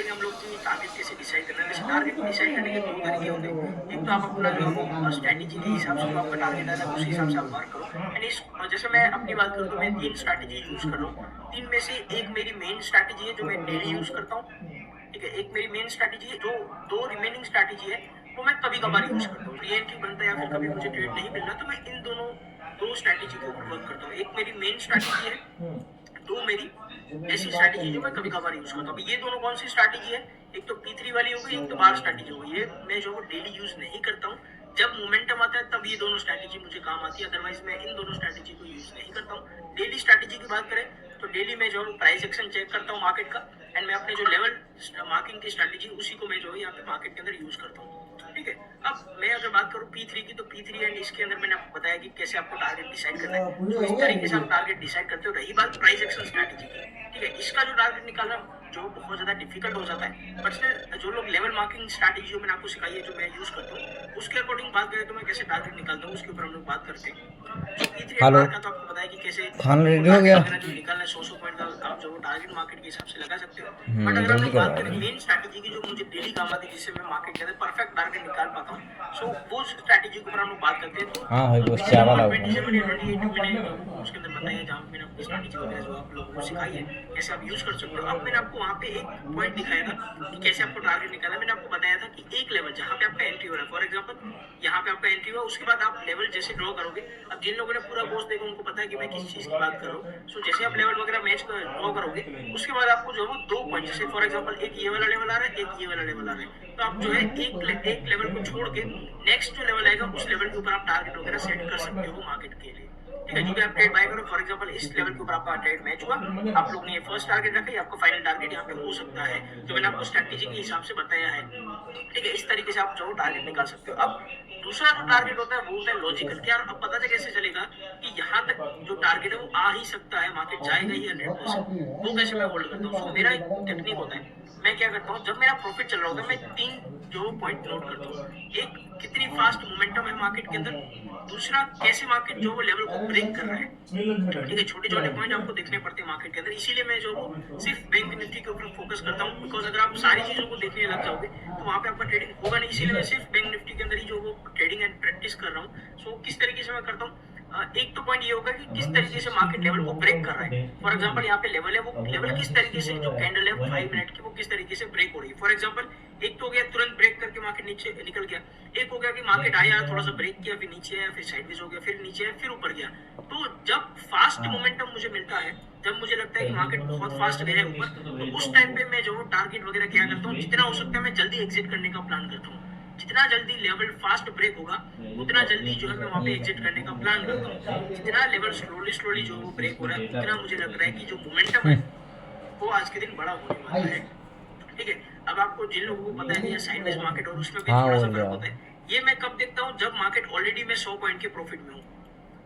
करेंगे हम लोग कि टारगेट कैसे डिसाइड करना है। वैसे टारगेट डिसाइड करने के दो तरीके होते हैं। एक तो आप अपना जो है वो स्ट्रैटेजी के हिसाब से जो आपका टारगेट है उसी हिसाब से आप वर्क करो। एंड इस जैसे मैं अपनी बात करूँ तो मैं 3 स्ट्रैटेजी यूज़ कर रहा हूँ। 3 में से एक मेरी मेन स्ट्रैटेजी है जो मैं डेली यूज़ करता हूँ। ठीक है, एक मेरी मेन स्ट्रैटेजी है, जो 2 रिमेनिंग स्ट्रैटेजी है वो मैं कभी-कभार यूज़ करता हूँ। री एंट्री बनता है या फिर कभी मुझे ट्रेड नहीं मिल रहा तो मैं इन दोनों 2 स्ट्रैटेजी के ऊपर वर्क करता हूँ। एक मेरी मेन स्ट्रैटेजी है, 2 मेरी ऐसी स्ट्रैटेजी जो मैं कभी-कभार यूज़ करता हूँ। अब ये दोनों कौन सी स्ट्रैटेजी है? एक तो P3 वाली हो गई, एक तो बार स्ट्रैटेजी हो गई। ये मैं जो है डेली यूज़ नहीं करता हूँ। जब मोमेंटम आता है तब ये दोनों स्ट्रैटेजी मुझे काम आती है, अदरवाइज़ मैं इन दोनों स्ट्रैटेजी को यूज़ नहीं करता हूँ। डेली स्ट्रैटेजी की बात करें तो डेली मैं जो है प्राइस एक्शन चेक करता हूँ मार्केट का, एंड मैं अपने जो लेवल मार्किंग की स्ट्रैटेजी उसी को मैं जो है यहाँ पे मार्केट के अंदर यूज़ करता हूँ। ठीक है, अब मैं अगर बात करूँ P3 की तो P3 एंड इसके अंदर मैंने आपको बताया कि कैसे आपको टारगेट डिसाइड करना है। तो इस तरीके से आप टारगेट डिसाइड करते हो। रही बात प्राइस एक्शन स्ट्रैटेजी की, ठीक है, इसका जो टारगेट निकालना जो बहुत ज़्यादा डिफिकल्ट हो जाता है, बट स्टिल जो लोग लेवल मार्किंग स्ट्रैटेजी जो मैंने आपको सिखाई है, जो मैं यूज़ करता हूँ, उसके अकॉर्डिंग बात करें तो मैं कैसे टारगेट निकालता हूँ उसके ऊपर हम लोग बात करते हैं। जो P3 एंड हेलो, बार का तो आपको बताया कि कैसे खाना रेडी हो टारगेट गया? वगैरह जो निकालना है 100 पॉइंट का आप जो टारगेट मार्केट के हिसाब से लगा सकते हो। बट अगर हम जल्दी लोग करो बात यार करें भाई। मेन स्ट्रैटेजी की जो मुझे डेली काम आती है, जिससे मैं मार्केट के अंदर परफेक्ट टारगेट निकाल पाता हूँ, सो वो स्ट्रैटेजी के ऊपर हम लोग बात करते हैं। तो हाँ भाई, बस वीडियो चाय वाला नंबर हुआ। 27 या 28 मैंने उसके अंदर बताया है, जहाँ पे मैंने अपनी स्ट्रैटेजी वगैरह जो आप लोगों को सिखाई है कैसे आप यूज़ कर सकते हो। अब मैंने आपको वहाँ पे एक पॉइंट दिखाया था कि कैसे आपको टारगेट निकालना है। मैंने आपको बताया था कि एक लेवल जहाँ पे आपका एंट्री हो रहा है, फॉर एग्जाम्पल यहाँ पे आपका एंट्री हुआ, उसके बाद आप लेवल जैसे ड्रॉ करोगे। अब जिन लोगों ने पूरा कोर्स देखा उनको पता है कि मैं किस चीज़ की बात कर रहा हूँ। सो जैसे आप लेवल वगैरह मैच ड्रॉ करोगे, उसके बाद आपको जो है वो 2 पॉइंट, जैसे फॉर एग्जाम्पल एक ये वाला लेवल आ रहा है, एक ये वाला लेवल आ रहा है, तो आप जो है एक लेवल को छोड़ के नेक्स्ट जो लेवल आएगा उस लेवल के ऊपर आप टारगेट वगैरह सेट कर सकते हो मार्केट के लिए। ठीक है, जो भी आप ट्रेड बाय करो, फॉर एग्जांपल इस लेवल के ऊपर आपका ट्रेड मैच हुआ, आप लोग ने ये फर्स्ट टारगेट रखा, ये आपका फाइनल टारगेट यहाँ पे हो सकता है, जो मैंने आपको स्ट्रैटेजी के हिसाब से बताया है। ठीक है, इस तरीके से आप जो टारगेट निकाल सकते हो। अब दूसरा जो टारगेट होता है वो होता है लॉजिकल। क्या अब पता कैसे चलेगा कि यहाँ तक जो टारगेट है वो आ ही सकता है, मार्केट जाएगा ही 100%, वो कैसे मैं होल्ड करता हूँ। सो मेरा एक टेक्निक होता है, मैं क्या करता हूँ, जब मेरा प्रॉफिट चल रहा होता है मैं 3 जो पॉइंट नोट करता हूँ। एक, कितनी फास्ट मोमेंटम है मार्केट के अंदर। दूसरा, कैसे मार्केट जो वो लेवल को ब्रेक कर रहा है। ठीक है, छोटे छोटे पॉइंट आपको देखने पड़ते हैं मार्केट के अंदर, इसीलिए मैं जो वो सिर्फ बैंक निफ्टी के ऊपर फोकस करता हूँ। बिकॉज अगर आप सारी चीजों को देखने लग जाओगे तो वहाँ पे आपका ट्रेडिंग होगा नहीं। इसीलिए मैं सिर्फ बैंक निफ्टी के अंदर ही जो वो ट्रेडिंग एंड प्रैक्टिस कर रहा हूँ। सो किस तरीके से मैं करता हूँ, एक तो पॉइंट ये होगा कि किस तरीके से मार्केट लेवल को ब्रेक कर रहा है। फॉर एग्जांपल यहाँ पे लेवल है, वो लेवल किस तरीके से, जो कैंडल है 5 मिनट की, वो किस तरीके से ब्रेक हो रही है। फॉर एग्जांपल एक तो हो गया तुरंत ब्रेक करके मार्केट नीचे निकल गया, एक हो गया कि मार्केट आया, थोड़ा सा ब्रेक किया, फिर नीचे आया, फिर साइडवेज हो गया, फिर नीचे आया, फिर ऊपर गया। तो जब फास्ट मोमेंटम मुझे मिलता है, जब मुझे लगता है कि मार्केट बहुत फास्ट गया है ऊपर, तो उस टाइम पे मैं जो टारगेट वगैरह क्या करता हूँ, जितना हो सकता है मैं जल्दी एग्जिट करने का प्लान करता हूँ। जितना जल्दी लेवल फास्ट ब्रेक होगा उतना जल्दी जो है मैं वहाँ पे एग्जिट करने का प्लान करता हूँ। जितना लेवल स्लोली स्लोली जो वो ब्रेक हो रहा है, उतना मुझे लग रहा है कि जो मोमेंटम है वो आज के दिन बड़ा होने वाला है। ठीक है, अब आपको जिन लोगों को पता है कि साइडवेज मार्केट और उसमें भी हाँ थोड़ा सा बोल फर्क जाओ। होता है, ये मैं कब देखता हूँ, जब मार्केट ऑलरेडी मैं 100 पॉइंट के प्रॉफिट में हूँ।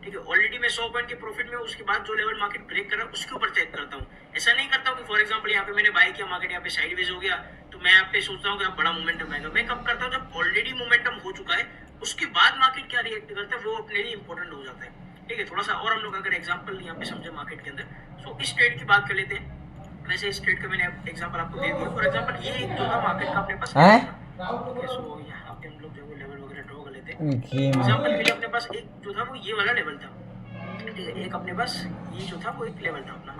ठीक है, ऑलरेडी मैं 100 पॉइंट के प्रॉफिट में, उसके बाद जो लेवल मार्केट ब्रेक कर रहा है उसके ऊपर चेक करता हूँ। ऐसा नहीं करता हूँ कि फॉर एग्जांपल यहाँ पे मैंने बाय किया, मार्केट यहाँ पे साइडवेज हो गया तो मैं यहाँ पे सोचता हूँ कि अब बड़ा मोमेंटम आएगा। मैं कब करता हूँ, जब ऑलरेडी मोमेंटम हो चुका है, उसके बाद मार्केट क्या रिएक्ट करता है वो अपने लिए इंपॉर्टेंट हो जाता है। ठीक है, थोड़ा सा और हम लोग अगर एग्जाम्पल यहाँ पे समझे मार्केट के अंदर, सो इस ट्रेड की बात कर लेते हैं। वैसे इस ट्रेड का मैंने एग्जाम्पल आपको दे दिया। फॉर एग्जाम्पल ये एक जो था मार्केट का अपने पास हैं? लेवल था। ठीक है, सो यहाँ पे हम लोग जो है लेवल वगैरह ड्रॉ कर लेते हैं। गेम। एग्जाम्पल के लिए अपने पास एक जो था वो ये वाला लेवल था। ठीक है, एक अपने पास ये जो था वो एक लेवल था अपना,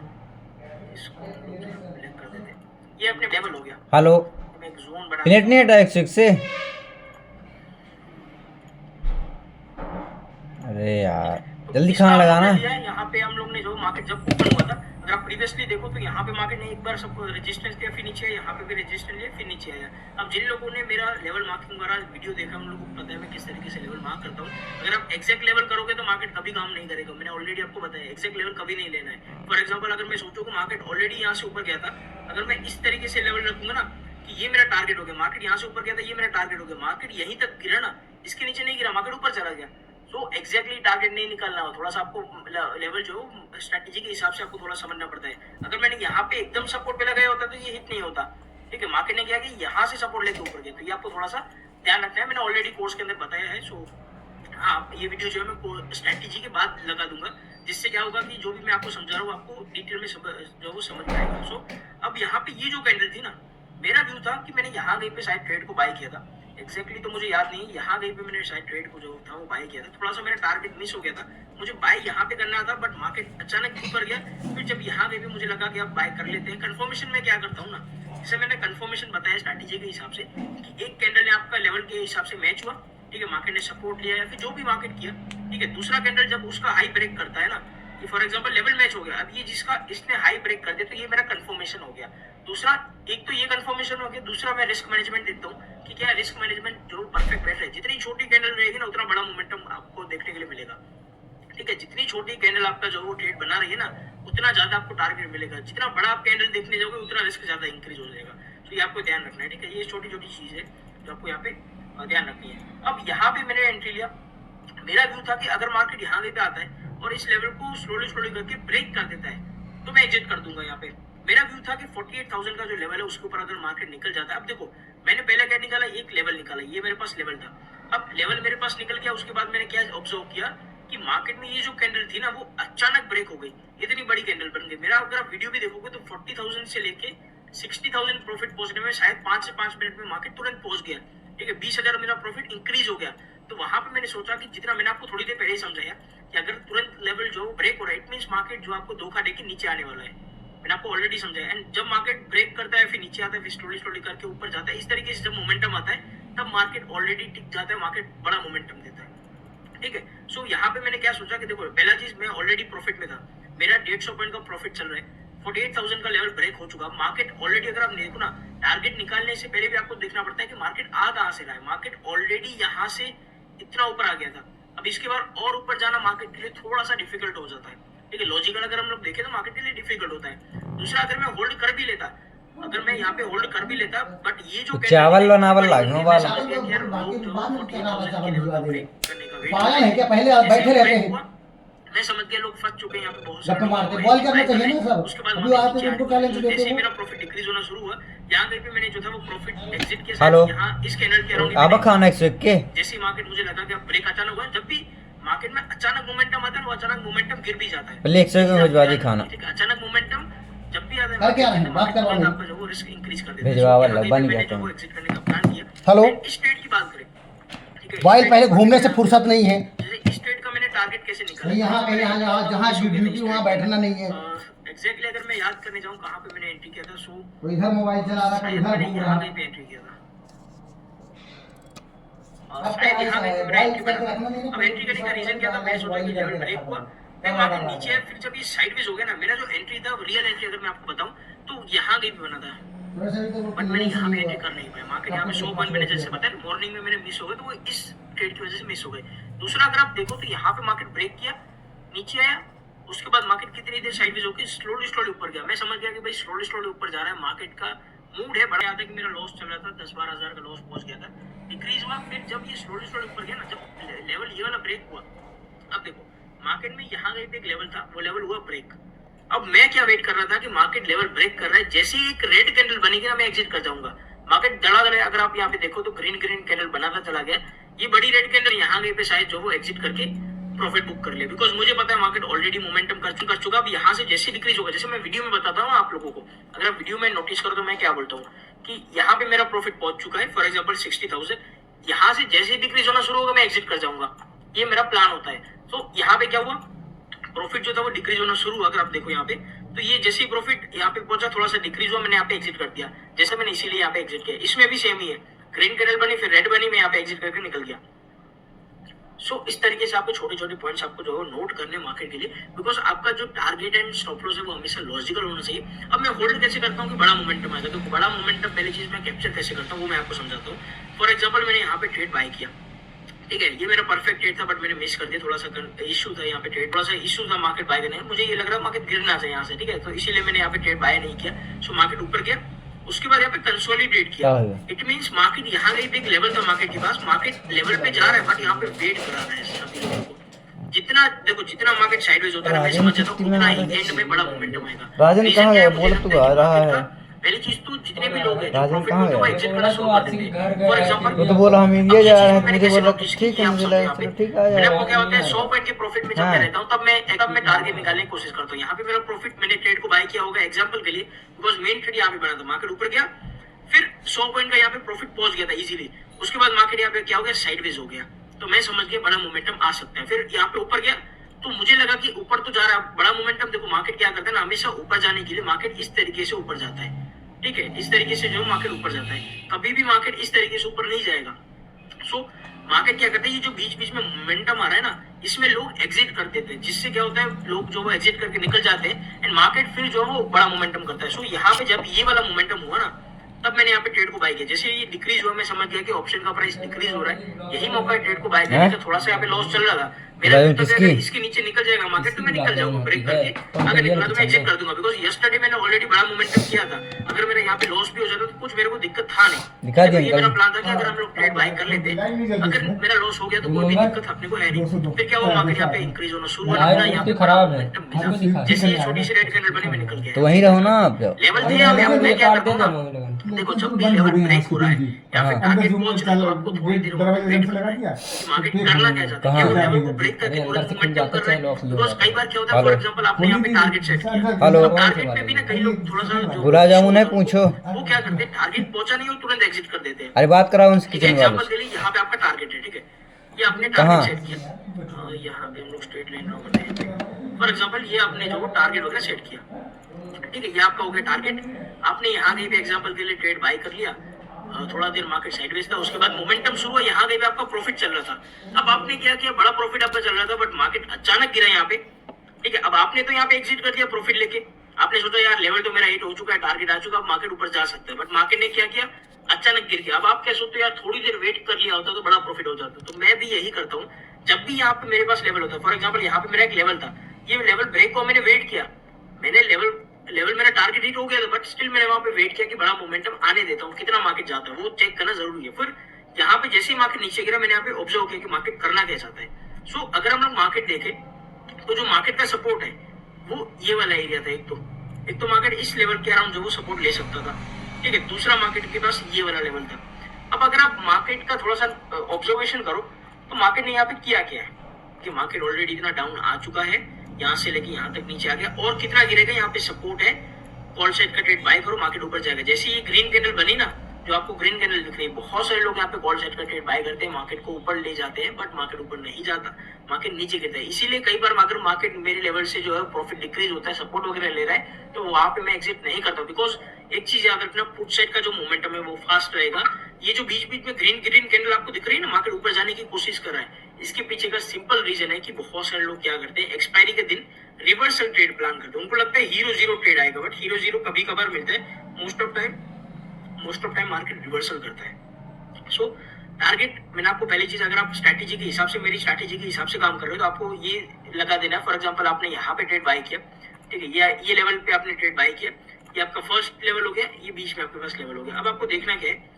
इसको हम लोग जो है ब्लैक कर देते हैं, ये अपने लेवल हो गया। हेलो, तो मैं एक जोन बना नेट देता नहीं हूँ। हटा 106 से? अरे ठीक यार, है, तो जल्दी इसका खाना हम लोग लगाना। ने लिया है। यहाँ पे हम लोग ने जो मार्केट जब ओपन हुआ था, अगर आप प्रीवियसली देखो तो यहाँ पे मार्केट ने एक बार सबको रेजिस्टेंस दिया, फिर नीचे आया, यहाँ पे भी रेजिस्टेंस लिया, फिर नीचे आया। अब जिन लोगों ने मेरा लेवल मार्किंग वाला वीडियो देखा उन लोगों को पता है मैं किस तरीके से लेवल मार्क करता हूँ। अगर आप एक्जैक्ट लेवल करोगे तो मार्केट कभी काम नहीं करेगा। मैंने ऑलरेडी आपको बताया एक्जैक्ट लेवल कभी नहीं लेना है। फॉर एग्जाम्पल अगर मैं सोचूँ कि मार्केट ऑलरेडी यहाँ से ऊपर गया था, अगर मैं इस तरीके से लेवल रखूंगा ना कि ये मेरा टारगेट हो गया, मार्केट यहाँ से ऊपर गया था, ये मेरा टारगेट हो गया, मार्केट यहीं तक गिरा ना, इसके नीचे नहीं गिरा, मार्केट ऊपर चला गया, तो एग्जैक्टली टारगेट नहीं निकालना हो। थोड़ा सा आपको लेवल जो स्ट्रेटेजी के हिसाब से आपको थोड़ा समझना पड़ता है। अगर मैंने यहाँ पे एकदम सपोर्ट पे लगाया होता तो ये हिट नहीं होता। ठीक है, मार्केट ने क्या कि यहाँ से सपोर्ट लेके ऊपर गया, तो ये आपको थोड़ा सा ध्यान रखना है। मैंने ऑलरेडी कोर्स के अंदर बताया है। सो हाँ, ये वीडियो जो है मैं स्ट्रेटेजी के बाद लगा दूंगा, जिससे क्या होगा कि जो भी मैं आपको समझा रहा हूँ आपको डिटेल में जो वो समझ में आएगा। सो अब यहाँ पे ये जो कैंडल थी ना, मेरा व्यू था कि मैंने यहाँ कहीं पे शायद ट्रेड को बाय किया था, एग्जैक्टली तो मुझे याद नहीं, यहाँ कहीं पे मैंने शायद ट्रेड को जो था वो बाय किया था, थोड़ा सा मेरा टारगेट मिस हो गया था, मुझे बाय यहाँ पे करना था बट मार्केट अचानक ऊपर गया, फिर जब यहाँ कहीं पे मुझे लगा कि अब बाय कर लेते हैं, कंफर्मेशन में क्या करता हूँ ना, जैसे मैंने कंफर्मेशन बताया स्ट्रैटेजी के हिसाब से कि एक कैंडल ने आपका लेवल के हिसाब से मैच हुआ, ठीक है, मार्केट ने सपोर्ट लिया या फिर जो भी मार्केट किया, ठीक है, दूसरा कैंडल जब उसका हाई ब्रेक करता है ना, कि फॉर एग्जांपल लेवल मैच हो गया, अब ये जिसका इसने हाई ब्रेक कर दिया तो ये मेरा कंफर्मेशन हो गया, दूसरा एक तो ये कंफर्मेशन हो गया, दूसरा मैं रिस्क मैनेजमेंट देखता हूँ कि क्या रिस्क मैनेजमेंट जो परफेक्ट बैठ रहा है, जितनी छोटी कैंडल रहेगी ना उतना बड़ा मोमेंटम आपको देखने के लिए मिलेगा, ठीक है, जितनी छोटी कैंडल आपका जो वो ट्रेड बना रही है ना उतना ज्यादा आपको टारगेट मिलेगा, जितना बड़ा आप कैंडल देखने जाओगे उतना रिस्क ज्यादा इंक्रीज हो जाएगा, तो ये आपको ध्यान रखना है, ठीक है, ये छोटी छोटी चीज है जो आपको यहाँ पे ध्यान रखनी है। अब यहाँ पे मैंने एंट्री लिया, मेरा व्यू था कि अगर मार्केट यहाँ पे आता है और इस लेवल को स्लोली स्लोली करके ब्रेक कर देता है तो मैं एग्जिट कर दूंगा यहाँ पे, मेरा व्यू था कि 48,000 का जो लेवल है उसके ऊपर अगर मार्केट निकल जाता है, अब देखो मैंने पहले क्या निकाला, एक लेवल निकाला, ये मेरे पास लेवल था, अब लेवल मेरे पास निकल गया, उसके बाद मैंने क्या ऑब्जर्व किया कि मार्केट में ये जो कैंडल थी ना वो अचानक ब्रेक हो गई, इतनी बड़ी कैंडल बन गई, मेरा अगर आप वीडियो भी देखोगे तो 40,000 से लेके 60,000 प्रॉफिट पहुंचने में शायद 5 से 5 मिनट में मार्केट तुरंत पहुंच गया, ठीक है, 20,000 मेरा प्रॉफिट इंक्रीज हो गया, तो वहां पे मैंने सोचा कि जितना मैंने आपको थोड़ी देर पहले ही समझाया कि अगर तुरंत लेवल जो ब्रेक हो रहा है इट मींस मार्केट जो आपको धोखा देके नीचे आने वाला है, मैंने आपको ऑलरेडी समझाया, एंड जब मार्केट ब्रेक करता है फिर नीचे आता है फिर स्लोली स्लोली करके ऊपर जाता है, इस तरीके से जब मोमेंटम आता है तब मार्केट ऑलरेडी टिक जाता है, मार्केट बड़ा मोमेंटम देता है, ठीक है। सो यहाँ पे मैंने क्या सोचा कि देखो पहला चीज मैं ऑलरेडी प्रॉफिट में था, मेरा 150 पॉइंट का प्रॉफिट चल रहा है, 48,000 का लेवल ब्रेक हो चुका, मार्केट ऑलरेडी अगर आप देखो ना टारगेट निकालने से पहले भी आपको देखना पड़ता है कि मार्केट आ कहाँ से रहा है, मार्केट ऑलरेडी यहाँ से इतना ऊपर आ गया था, अब इसके बाद और ऊपर जाना मार्केट के लिए थोड़ा सा डिफिकल्ट हो जाता है, ठीक है, लॉजिकल अगर हम लोग देखें तो मार्केट के लिए डिफिकल्ट होता है, दूसरा अगर मैं होल्ड कर भी लेता, अगर मैं यहाँ पे होल्ड कर भी लेता बट ये जो चावल बनावल लागनो वाला पागल है क्या, पहले आप बैठे रहते हैं, मैं समझ गया लोग फंस चुके हैं यहाँ पे बहुत गप्पे मारते, बॉल करना चाहिए ना सर, उसके बाद अभी आते हैं उनको चैलेंज देते जैसे ही हो, मेरा प्रॉफिट डिक्रीज होना शुरू हुआ, यहाँ कहीं पे मैंने जो था वो प्रॉफिट एग्जिट किया, हेलो यहाँ इस कैंडल के अराउंड अब खाना एक के जैसे ही मार्केट मुझे लगा कि अब ब्रेक अचानक हुआ, जब भी मार्केट में अचानक मोमेंटम आता है वो अचानक मोमेंटम गिर भी जाता है, पहले 100 का भिजवा दी खाना, ठीक है, अचानक मोमेंटम जब भी आता है कर क्या रहे हैं, बात करवा रहे हैं, आपका जो वो रिस्क इंक्रीज कर देता है, भिजवा वाला यहाँ बन पे गया मैंने जो काम। वो एग्जिट करने का प्लान किया, हेलो, इस ट्रेड की बात करें, ठीक है, मोबाइल पहले घूमने से फुर्सत नहीं है, जैसे इस ट्रेड का मैंने टारगेट कैसे निकाला, कहीं यहाँ कहीं यहाँ जहाँ जहाँ ड्यूटी वहाँ बैठना नहीं है, एग्जैक्टली अगर मैं याद करने जाऊँ कहाँ पे मैंने एंट्री किया था, सो तो इधर मोबाइल चला रहा है, शायद इधर मैंने घूम यहाँ रहा कहीं पे एंट्री किया था, अब शायद यहाँ क्या कहीं पे है, मैंने बॉल एंट्री करके करा रखना नहीं था, ना, अब एंट्री करने का रीजन क्या था, मैं सोचा कि लेवल ब्रेक हुआ, फिर मार्केट नीचे है, फिर जब ये साइडवेज हो गया ना, मेरा जो एंट्री था रियल एंट्री अगर मैं आपको बताऊं तो यहाँ कहीं भी बना था, बट मैंने यहाँ पे एंट्री कर नहीं पाया, मार्केट यहाँ पे 100 पॉइंट मैंने जैसे बताया मॉर्निंग में मैंने मिस हो गए, तो वो इस ट्रेड की वजह से मिस हो गए, दूसरा अगर आप देखो तो यहाँ पे मार्केट ब्रेक किया, नीचे आया, उसके बाद मार्केट कितनी देर साइडवेज होकर स्लोली स्लोली ऊपर गया, मैं समझ गया कि भाई स्लोली स्लोली ऊपर जा रहा है, मार्केट का मूड है, बड़ा याद है कि मेरा लॉस चल रहा था 10-12 हजार का लॉस पहुंच गया था, डिक्रीज हुआ, फिर जब ये स्लोली स्लोली ऊपर गया ना, जब लेवल ये वाला ब्रेक हुआ, अब देखो मार्केट में यहाँ कहीं पे एक लेवल था, वो लेवल हुआ ब्रेक, अब मैं क्या वेट कर रहा था कि मार्केट लेवल ब्रेक कर रहा है, जैसे ही एक रेड कैंडल बनेगी ना मैं एग्जिट कर जाऊंगा, मार्केट दड़ा अगर आप यहाँ पे देखो तो ग्रीन ग्रीन कैंडल बनाता चला गया, ये बड़ी रेड कैंडल यहाँ कहीं पे शायद जो वो एग्जिट करके प्रॉफिट बुक कर ले, बिकॉज मुझे पता है मार्केट ऑलरेडी मोमेंटम कर चुका, अब यहाँ से जैसे डिक्रीज होगा, जैसे मैं वीडियो में बताता हूँ आप लोगों को, अगर आप वीडियो में नोटिस करो तो मैं क्या बोलता हूँ कि यहाँ पे मेरा प्रॉफिट पहुंच चुका है, फॉर एग्जाम्पल 60,000, यहाँ से जैसे ही डिक्रीज होना शुरू होगा मैं एग्जिट कर जाऊंगा, ये मेरा प्लान होता है, तो यहाँ पे क्या हुआ, प्रॉफिट जो था वो डिक्रीज होना शुरू हुआ, अगर आप देखो यहाँ पे, तो ये जैसे ही प्रॉफिट यहाँ पे पहुंचा थोड़ा सा डिक्रीज हुआ, मैंने यहाँ पे एग्जिट कर दिया, जैसे मैंने इसीलिए यहाँ पे एग्जिट किया, इसमें भी सेम ही है, ग्रीन कैंडल बनी फिर रेड बनी, मैं यहाँ पे एग्जिट करके निकल गया, सो इस तरीके से आपको छोटे छोटे पॉइंट्स आपको जो है नोट करने मार्केट के लिए, बिकॉज आपका जो टारगेट एंड स्टॉप लॉस है वो हमेशा लॉजिकल होना चाहिए। अब मैं होल्ड कैसे करता हूँ कि बड़ा मोमेंटम आएगा, तो बड़ा मोमेंटम पहली चीज मैं कैप्चर कैसे करता हूँ वो मैं आपको समझाता हूँ। फॉर एग्जाम्पल मैंने यहाँ पे ट्रेड बाय किया, ठीक है, ये मेरा परफेक्ट ट्रेड था बट मैंने मिस कर दिया, थोड़ा सा इशू था यहाँ पे, ट्रेड थोड़ा सा इशू था मार्केट बाय करने में, मुझे ये लग रहा मार्केट गिरना चाहिए यहाँ से, ठीक है, तो इसीलिए मैंने यहाँ पे ट्रेड बाय नहीं किया। सो मार्केट ऊपर गया, उसके बाद यहाँ पे कंसोलिडेट किया, इट मींस मार्केट यहाँ कहीं पे एक लेवल था मार्केट के पास, मार्केट लेवल पे जा रहा है बट यहाँ पे वेट करा रहा है सभी लोगों को। जितना देखो जितना मार्केट साइडवेज होता है मैं समझ जाता हूँ उतना ही एंड में बड़ा मोमेंटम आएगा। राजन कहाँ है, बोल तो आ रहा है। पहली चीज तो जितने भी लोग हैं राजन कहाँ है, एग्जिट करना शुरू कर देते हैं। फॉर एग्जांपल वो तो बोला हम इंडिया जा रहे हैं, मुझे बोला ठीक है, मुझे लगा चलो ठीक आ मेरे जाएगा। को क्या होता है 100 पॉइंट के प्रॉफिट में जब मैं रहता हूँ तब मैं टारगेट निकालने की कोशिश करता हूँ। यहाँ पे मेरा प्रॉफिट मैंने ट्रेड को बाय किया होगा एग्जांपल के लिए, बिकॉज मेन ट्रेड यहाँ पे बना था, मार्केट ऊपर गया फिर 100 पॉइंट का यहाँ पे प्रॉफिट पहुंच गया था इजीली। उसके बाद मार्केट यहाँ पे क्या हो गया, साइडवेज हो गया। तो मैं समझ गया बड़ा मोमेंटम आ सकता है। फिर यहाँ पे ऊपर गया तो मुझे लगा कि ऊपर तो जा रहा है बड़ा मोमेंटम। देखो मार्केट क्या करता है ना, हमेशा ऊपर जाने के लिए मार्केट इस तरीके से ऊपर जाता है, ठीक है, इस तरीके से जो मार्केट ऊपर जाता है। कभी भी मार्केट इस तरीके से ऊपर नहीं जाएगा। सो मार्केट क्या करता है, ये जो बीच बीच में मोमेंटम आ रहा है ना, इसमें लोग एग्जिट कर देते हैं, जिससे क्या होता है लोग जो वो एग्जिट करके निकल जाते हैं एंड मार्केट फिर जो है वो बड़ा मोमेंटम करता है। सो यहाँ पे जब ये वाला मोमेंटम हुआ ना, तब मैंने यहाँ पे ट्रेड को बाय किया। जैसे ये डिक्रीज हुआ, मैं समझ गया कि ऑप्शन का प्राइस डिक्रीज हो रहा है, यही मौका है ट्रेड को बाय करने का। थोड़ा सा यहाँ पे लॉस चल रहा था मेरा, तो अगर इसके नीचे निकल जाएगा मार्केट तो मैं निकल जाऊंगा ब्रेक करके। अगर निकला तो मैं एग्जिट कर दूंगा, बिकॉज यस्टरडे मैंने ऑलरेडी बड़ा मोमेंटम किया था। अगर मेरा यहाँ पे लॉस भी हो जाता तो कुछ मेरे को दिक्कत था नहीं। तो ये मेरा प्लान था कि अगर हम लोग ट्रेड बाय कर लेते, अगर मेरा लॉस हो गया तो कोई भी दिक्कत अपने को है नहीं। फिर क्या हुआ, मार्केट यहाँ पे इंक्रीज होना शुरू हुआ, यहाँ पे खराब है। जैसे ये छोटी सी रेड कैंडल बनी, मैं निकल गया। तो वहीं रहो ना आप, लेवल दिया मैं क्या करता हूँ ना, देखो जब भी लेवल ब्रेक हो रहा है या फिर टारगेट पहुंच रहा है तो आपको थोड़ी देर वेट करना है। मार्केट करना क्या चाहता है, क्या लेवल को ब्रेक करके तुरंत मोमेंटम कर रहे हैं। बिकॉज़ कई बार क्या होता है, फॉर एग्जांपल आपने यहाँ पे टारगेट सेट किया, टारगेट पे भी ना कई लोग थोड़ा सा जो गुलाब जामुन है पूछो, वो क्या करते हैं, टारगेट पहुंचा नहीं हो तुरंत एग्जिट कर देते हैं। अरे बात कराओ उनसे किचन वालों एग्जांपल के लिए यहाँ पे आपका टारगेट है, ठीक है, ये आपने टारगेट सेट किया, यहाँ पे हम लोग स्ट्रेट लाइन ड्रॉ करते हैं। फॉर एग्जांपल ये आपने जो टारगेट वगैरह सेट किया, ठीक है, ये आपका हो गया टारगेट। आपने यहाँ कहीं भी एग्जांपल के लिए ट्रेड बाय कर लिया, थोड़ा देर मार्केट साइडवेज था, उसके बाद मोमेंटम शुरू हुआ, यहाँ कहीं भी आपका प्रॉफिट चल रहा था। अब आपने क्या किया, बड़ा प्रॉफिट आपका चल रहा था, बट मार्केट अचानक गिरा यहाँ पे, ठीक है। अब आपने तो यहाँ पे एग्जिट कर दिया प्रॉफिट लेके, आपने सोचा यार लेवल तो मेरा हिट हो चुका है, टारगेट आ चुका है, मार्केट ऊपर जा सकता है, बट मार्केट ने क्या किया, अचानक गिर गया। अब आप क्या सोचते हो, यार थोड़ी देर वेट कर लिया होता तो बड़ा प्रॉफिट हो जाता। तो मैं भी यही करता हूँ, जब भी यहाँ पे मेरे पास लेवल होता है, फॉर एग्जाम्पल यहाँ पे मेरा एक लेवल था, ये लेवल ब्रेक को मैंने वेट किया, मैंने लेवल मेरा टारगेट हिट हो गया था, बट स्टिल मैंने वहां पे वेट किया कि बड़ा मोमेंटम आने देता हूँ, कितना मार्केट जाता है वो चेक करना जरूरी है। फिर यहाँ पे जैसे ही मार्केट नीचे गिरा, मैंने यहाँ पे ऑब्जर्व किया कि मार्केट करना क्या चाहता है। सो अगर हम लोग मार्केट देखें तो जो मार्केट का सपोर्ट है वो ये वाला एरिया था। एक तो मार्केट इस लेवल के अराउंड जो वो सपोर्ट ले सकता था, ठीक है। दूसरा मार्केट के पास ये वाला लेवल था। अब अगर आप मार्केट का थोड़ा सा ऑब्जर्वेशन करो तो मार्केट ने यहाँ पे किया क्या है कि मार्केट ऑलरेडी इतना डाउन आ चुका है, यहाँ से लेके यहाँ तक नीचे आ गया, और कितना गिरेगा, यहाँ पे सपोर्ट है, कॉल साइड का ट्रेड बाय करो, मार्केट ऊपर जाएगा। जैसे ये ग्रीन कैंडल बनी ना, जो आपको ग्रीन कैंडल दिख रही है, बहुत सारे लोग यहाँ पे कॉल साइड का ट्रेड बाय करते हैं, मार्केट को ऊपर ले जाते हैं, बट मार्केट ऊपर नहीं जाता, मार्केट नीचे गिरता है। इसीलिए कई बार अगर मार्केट मेरे लेवल से जो है प्रॉफिट डिक्रीज होता है, सपोर्ट वगैरह ले रहा है, तो वहां पे मैं एग्जिट नहीं करता। बिकॉज एक चीज याद रखना, पुट साइड का जो मोमेंटम है वो फास्ट रहेगा। ये जो बीच बीच में ग्रीन कैंडल आपको दिख रही है ना, मार्केट ऊपर जाने की कोशिश कर रहा है, इसके पीछे का सिंपल रीजन है कि बहुत सारे लोग क्या करते हैं, एक्सपायरी के दिन रिवर्सल ट्रेड प्लान करते हैं। उनको लगता है हीरो जीरो ट्रेड आएगा, बट हीरो जीरो कभी कभार मिलता है, most of time market reversal करता है। सो टारगेट मैंने आपको पहली चीज, अगर आप स्ट्रैटेजी के हिसाब से, मेरी स्ट्रैटेजी के हिसाब से काम कर रहे हो तो आपको ये लगा देना है। फॉर एग्जांपल आपने यहाँ पे ट्रेड बाय किया, ठीक है, ये लेवल पे आपने ट्रेड बाय किया, ये आपका फर्स्ट लेवल हो गया, ये बीच में आपके पास लेवल हो गया। अब आपको देखना क्या है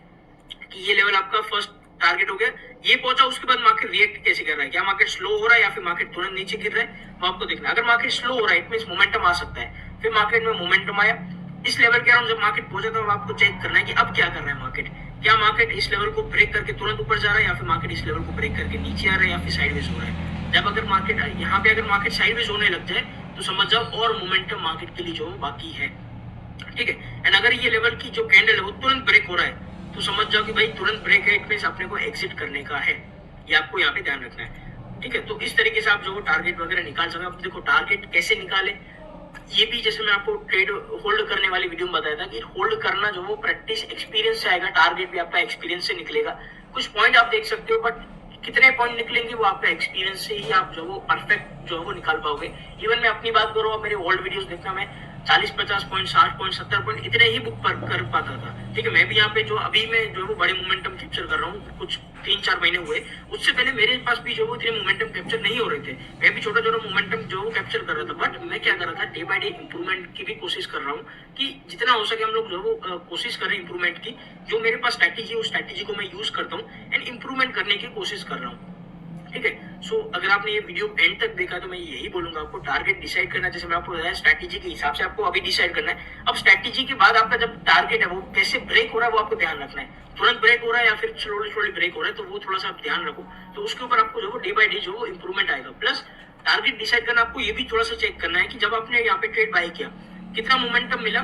कि ये लेवल आपका फर्स्ट टारगेट हो गया, ये पहुंचा, उसके बाद मार्केट रिएक्ट कैसे कर रहा है, क्या मार्केट स्लो हो रहा है या फिर मार्केट तुरंत नीचे गिर रहा है, वो आपको देखना है। अगर मार्केट स्लो हो रहा है इट मींस मोमेंटम आ सकता है। फिर मार्केट में मोमेंटम आया, इस लेवल के अराउंड जब मार्केट पहुंचा तो आपको चेक करना है कि अब क्या कर रहा है मार्केट, क्या मार्केट इस लेवल को ब्रेक करके तुरंत ऊपर जा रहा है या फिर मार्केट इस लेवल को ब्रेक करके नीचे आ रहा है या फिर साइडवेज हो रहा है। जब अगर मार्केट यहाँ पे अगर मार्केट साइडवेज होने लग जाए तो समझ जाओ और मोमेंटम मार्केट के लिए जो बाकी है, ठीक है। एंड अगर ये लेवल की जो कैंडल है वो तुरंत ब्रेक हो रहा है तो समझ जाओ कि भाई तुरंत ब्रेक है, इट मींस अपने को एग्जिट करने का है, ये आपको यहाँ पे ध्यान रखना है, ठीक है। तो इस तरीके से आप जो टारगेट वगैरह निकाल सकते हैं। अब देखो टारगेट कैसे निकाले, ये भी जैसे मैं आपको ट्रेड होल्ड करने वाली वीडियो में बताया था कि होल्ड करना जो वो प्रैक्टिस एक्सपीरियंस से आएगा, टारगेट भी आपका एक्सपीरियंस से निकलेगा। कुछ पॉइंट आप देख सकते हो, बट कितने पॉइंट निकलेंगे वो आपका एक्सपीरियंस से ही आप जो वो परफेक्ट जो है वो निकाल पाओगे। इवन मैं अपनी बात करूँ, आप मेरे ओल्ड वीडियोस देखना, मैं 40-50 पॉइंट, 60 पॉइंट, 70 पॉइंट इतने ही बुक पर कर पाता था, ठीक है। मैं भी यहाँ पे जो अभी मैं जो वो बड़े मोमेंटम कैप्चर कर रहा हूँ, कुछ 3-4 महीने हुए, उससे पहले मेरे पास भी जो वो इतने मोमेंटम कैप्चर नहीं हो रहे थे। मैं भी छोटा छोटा मोमेंटम जो वो कैप्चर कर रहा था, बट मैं क्या कर रहा था, डे बाय डे इंप्रूवमेंट की भी कोशिश कर रहा हूँ कि जितना हो सके हम लोग जो वो कोशिश कर रहे हैं इंप्रूवमेंट की। जो मेरे पास स्ट्रैटेजी है उस स्ट्रैटेजी को मैं यूज करता हूँ एंड इंप्रूवमेंट करने की कोशिश कर रहा हूँ, ठीक है। सो अगर आपने ये वीडियो एंड तक देखा तो मैं यही बोलूंगा, आपको टारगेट डिसाइड करना, जैसे मैं आपको बताया स्ट्रैटेजी के हिसाब से आपको अभी डिसाइड करना है। अब स्ट्रैटेजी के बाद आपका जब टारगेट है वो कैसे ब्रेक हो रहा है वो आपको ध्यान रखना है, तुरंत ब्रेक हो रहा है या फिर स्लोली ब्रेक हो रहा है, तो वो थोड़ा सा आप ध्यान रखो। तो उसके ऊपर आपको जो डे बाय डे जो इंप्रूवमेंट आएगा। प्लस टारगेट डिसाइड करना, आपको ये भी थोड़ा सा चेक करना है कि जब आपने यहाँ पे ट्रेड बाय किया कितना मोमेंटम मिला